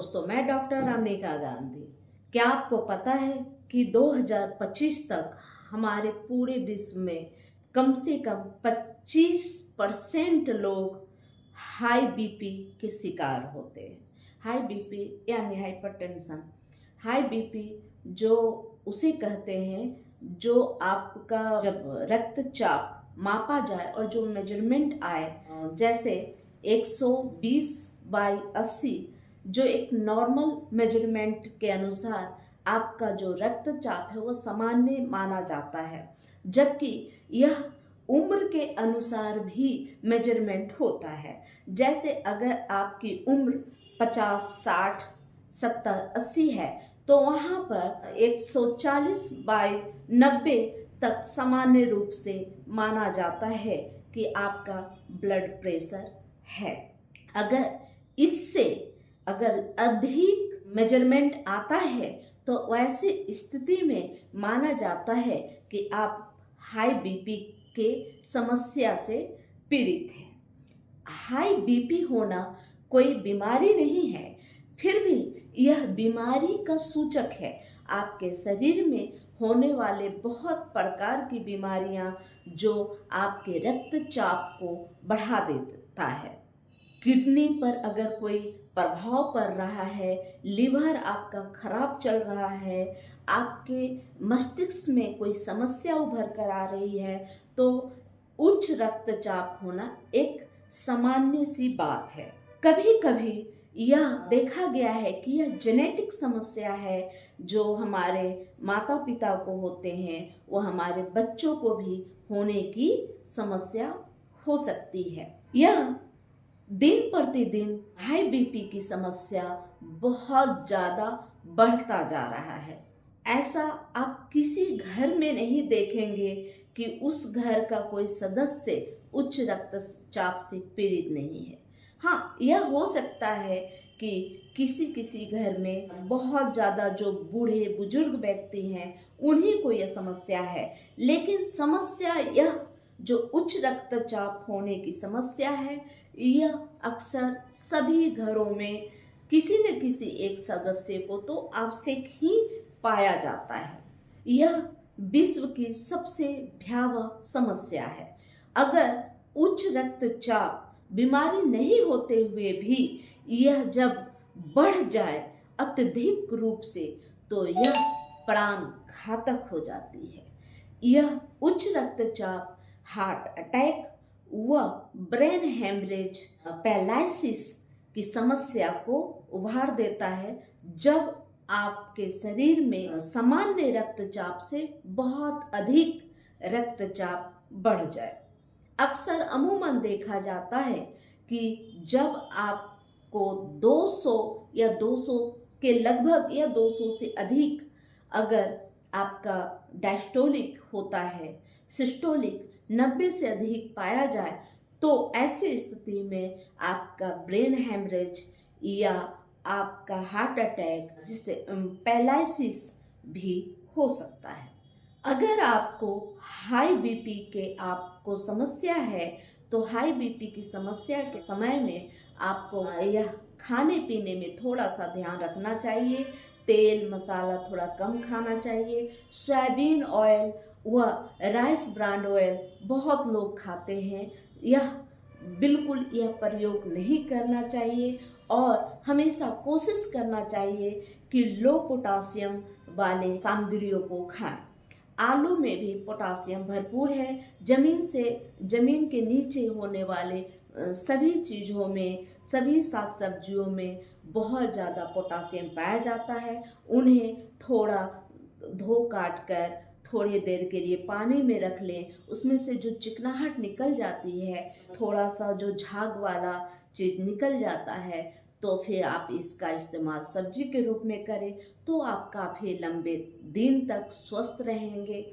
दोस्तों, मैं डॉक्टर रमनिका गांधी। क्या आपको पता है कि 2025 तक हमारे पूरे विश्व में कम से कम 25% लोग हाई बीपी के शिकार होते हैं। हाई बीपी यानी हाइपरटेंशन। हाई बीपी जो उसे कहते हैं जो आपका जब रक्तचाप मापा जाए और जो मेजरमेंट आए, जैसे 120/80, जो एक नॉर्मल मेजरमेंट के अनुसार आपका जो रक्तचाप है वो सामान्य माना जाता है, जबकि यह उम्र के अनुसार भी मेजरमेंट होता है। जैसे अगर आपकी उम्र 50, 60, 70, 80 है तो वहाँ पर 140/90 तक सामान्य रूप से माना जाता है कि आपका ब्लड प्रेशर है। अगर अधिक मेजरमेंट आता है तो वैसे स्थिति में माना जाता है कि आप हाई बीपी के समस्या से पीड़ित हैं। हाई बीपी होना कोई बीमारी नहीं है, फिर भी यह बीमारी का सूचक है। आपके शरीर में होने वाले बहुत प्रकार की बीमारियां जो आपके रक्तचाप को बढ़ा देता है। किडनी पर अगर कोई प्रभाव पड़ रहा है, लीवर आपका खराब चल रहा है, आपके मस्तिष्क में कोई समस्या उभर कर आ रही है, तो उच्च रक्तचाप होना एक सामान्य सी बात है। कभी कभी यह देखा गया है कि यह जेनेटिक समस्या है, जो हमारे माता पिता को होते हैं वो हमारे बच्चों को भी होने की समस्या हो सकती है। यह दिन प्रतिदिन हाई बीपी की समस्या बहुत ज़्यादा बढ़ता जा रहा है। ऐसा आप किसी घर में नहीं देखेंगे कि उस घर का कोई सदस्य उच्च रक्तचाप से पीड़ित नहीं है। हाँ, यह हो सकता है कि किसी किसी घर में बहुत ज़्यादा जो बूढ़े बुजुर्ग व्यक्ति हैं उन्हीं को यह समस्या है, लेकिन समस्या यह जो उच्च रक्तचाप होने की समस्या है, यह अक्सर सभी घरों में किसी न किसी एक सदस्य को तो आवश्यक ही पाया जाता है। यह विश्व की सबसे भयावह समस्या है। अगर उच्च रक्तचाप बीमारी नहीं होते हुए भी यह जब बढ़ जाए अत्यधिक रूप से तो यह प्राण घातक हो जाती है। यह उच्च रक्तचाप हार्ट अटैक व ब्रेन हेमरेज, पैरालिसिस की समस्या को उभार देता है, जब आपके शरीर में सामान्य रक्तचाप से बहुत अधिक रक्तचाप बढ़ जाए। अक्सर अमूमन देखा जाता है कि जब आपको 200 या 200 के लगभग या 200 से अधिक अगर आपका डायस्टोलिक होता है, सिस्टोलिक 90 से अधिक पाया जाए, तो ऐसी स्थिति में आपका ब्रेन हेमरेज या आपका हार्ट अटैक, जिससे पैरालिसिस भी हो सकता है। अगर आपको हाई बीपी के आपको समस्या है तो हाई बीपी की समस्या के समय में आपको यह खाने पीने में थोड़ा सा ध्यान रखना चाहिए। तेल मसाला थोड़ा कम खाना चाहिए। सोयाबीन ऑयल व राइस ब्रांड ऑयल बहुत लोग खाते हैं, यह बिल्कुल यह प्रयोग नहीं करना चाहिए और हमेशा कोशिश करना चाहिए कि लो पोटासियम वाले सामग्रियों को खाएं। आलू में भी पोटासियम भरपूर है। जमीन के नीचे होने वाले सभी चीज़ों में, सभी साग सब्जियों में बहुत ज़्यादा पोटासियम पाया जाता है। उन्हें थोड़ा धो काट कर थोड़ी देर के लिए पानी में रख लें, उसमें से जो चिकनाहट निकल जाती है, थोड़ा सा जो झाग वाला चीज़ निकल जाता है, तो फिर आप इसका इस्तेमाल सब्जी के रूप में करें तो आप काफ़ी लंबे दिन तक स्वस्थ रहेंगे।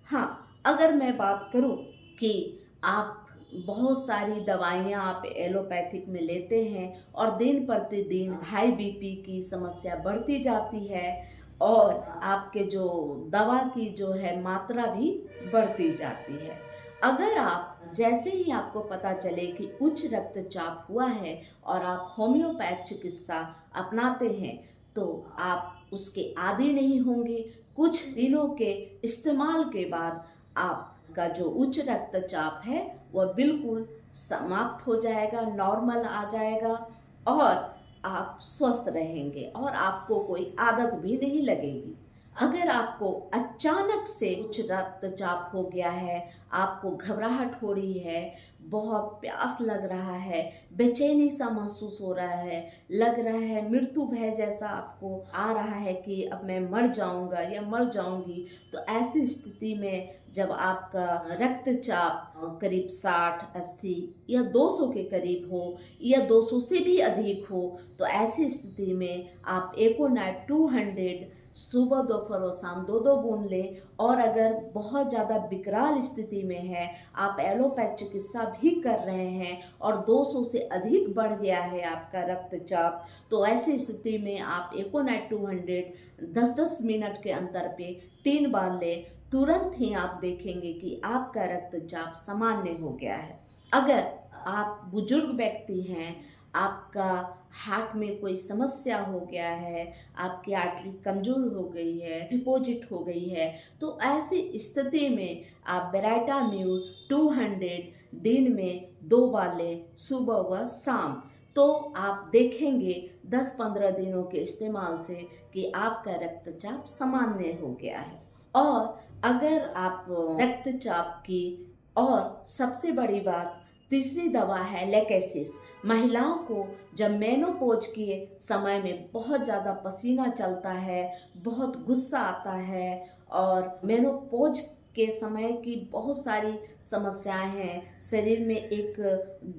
हाँ, अगर मैं बात करूं कि आप बहुत सारी दवाइयाँ आप एलोपैथिक में लेते हैं और दिन प्रतिदिन हाई बीपी की समस्या बढ़ती जाती है और आपके जो दवा की जो है मात्रा भी बढ़ती जाती है। अगर आप जैसे ही आपको पता चले कि उच्च रक्तचाप हुआ है और आप होम्योपैथ चिकित्सा अपनाते हैं तो आप उसके आदी नहीं होंगे। कुछ दिनों के इस्तेमाल के बाद आपका जो उच्च रक्तचाप है वह बिल्कुल समाप्त हो जाएगा, नॉर्मल आ जाएगा और आप स्वस्थ रहेंगे और आपको कोई आदत भी नहीं लगेगी। अगर आपको अचानक से उच्च रक्तचाप हो गया है, आपको घबराहट हो रही है, बहुत प्यास लग रहा है, बेचैनी सा महसूस हो रहा है, लग रहा है मृत्यु भय जैसा आपको आ रहा है कि अब मैं मर जाऊंगा या मर जाऊंगी, तो ऐसी स्थिति में जब आपका रक्तचाप करीब 60, 80 या 200 के करीब हो या 200 से भी अधिक हो, तो ऐसी स्थिति में आप एकोनाइट 200 सुबह दोपहर और शाम 2-2 बूंद लें। और अगर बहुत ज़्यादा विकराल स्थिति में है, आप एलोपैथ चिकित्सा भी कर रहे हैं और 200 से अधिक बढ़ गया है आपका रक्तचाप, तो ऐसी स्थिति में आप एकोनाइट 200 10-10 मिनट के अंतर पे 3 बार लें। तुरंत ही आप देखेंगे कि आपका रक्तचाप सामान्य हो गया है। अगर आप बुजुर्ग व्यक्ति हैं, आपका हार्ट में कोई समस्या हो गया है, आपकी आर्टरी कमज़ोर हो गई है, डिपॉजिट हो गई है, तो ऐसी स्थिति में आप बेराइटाम्यूर 200 दिन में 2 बार लें, सुबह व शाम। तो आप देखेंगे 10-15 दिनों के इस्तेमाल से कि आपका रक्तचाप सामान्य हो गया है। और अगर आप रक्तचाप की और सबसे बड़ी बात तीसरी दवा है लेकेसिस। महिलाओं को जब मेनोपॉज के समय में बहुत ज़्यादा पसीना चलता है, बहुत गुस्सा आता है और मेनोपॉज के समय की बहुत सारी समस्याएं हैं, शरीर में एक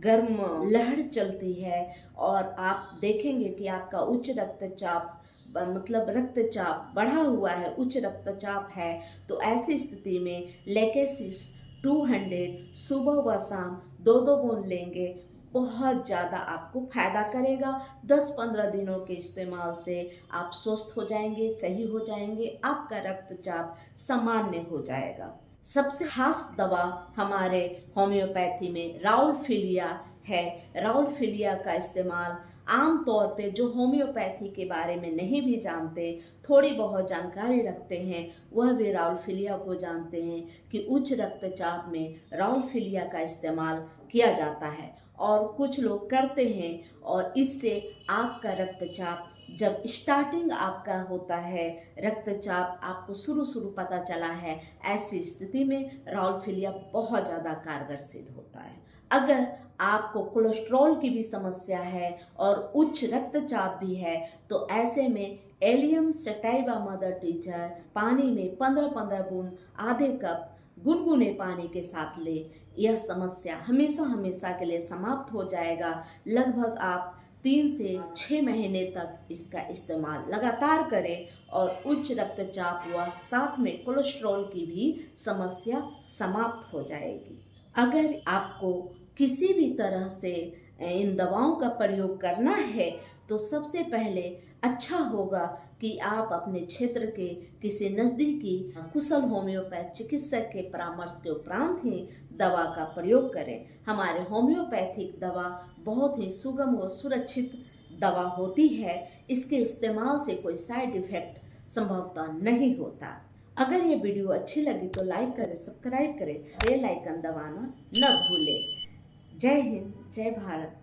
गर्म लहर चलती है और आप देखेंगे कि आपका उच्च रक्तचाप मतलब रक्तचाप बढ़ा हुआ है, उच्च रक्तचाप है, तो ऐसी स्थिति में लेकेसिस 200 सुबह व शाम 2-2 बूंद लेंगे, बहुत ज़्यादा आपको फायदा करेगा। 10-15 दिनों के इस्तेमाल से आप स्वस्थ हो जाएंगे, सही हो जाएंगे, आपका रक्तचाप सामान्य हो जाएगा। सबसे खास दवा हमारे होम्योपैथी में राउलफिलिया है। राउलफिलिया का इस्तेमाल आम तौर पे जो होम्योपैथी के बारे में नहीं भी जानते, थोड़ी बहुत जानकारी रखते हैं, वह भी राउलफिलिया को जानते हैं कि उच्च रक्तचाप में राउलफिलिया का इस्तेमाल किया जाता है और कुछ लोग करते हैं और इससे आपका रक्तचाप जब स्टार्टिंग आपका होता है, रक्तचाप आपको शुरू पता चला है, ऐसी स्थिति में राउलफिलिया बहुत ज़्यादा कारगर सिद्ध होता है। अगर आपको कोलेस्ट्रॉल की भी समस्या है और उच्च रक्तचाप भी है, तो ऐसे में एलियम सटाइवा मदर टीचर पानी में 15-15 बूंद आधे कप गुनगुने पानी के साथ ले। यह समस्या हमेशा के लिए समाप्त हो जाएगा। लगभग आप 3 से 6 महीने तक इसका इस्तेमाल लगातार करें और उच्च रक्तचाप व साथ में कोलेस्ट्रॉल की भी समस्या समाप्त हो जाएगी। अगर आपको किसी भी तरह से इन दवाओं का प्रयोग करना है तो सबसे पहले अच्छा होगा कि आप अपने क्षेत्र के किसी नज़दीकी कुशल होम्योपैथ चिकित्सक के परामर्श के उपरांत ही दवा का प्रयोग करें। हमारे होम्योपैथिक दवा बहुत ही सुगम व सुरक्षित दवा होती है। इसके इस्तेमाल से कोई साइड इफ़ेक्ट संभवतः नहीं होता। अगर ये वीडियो अच्छी लगी तो लाइक करें, सब्सक्राइब करें, बेल आइकन दबाना न भूलें। जय हिंद, जय भारत।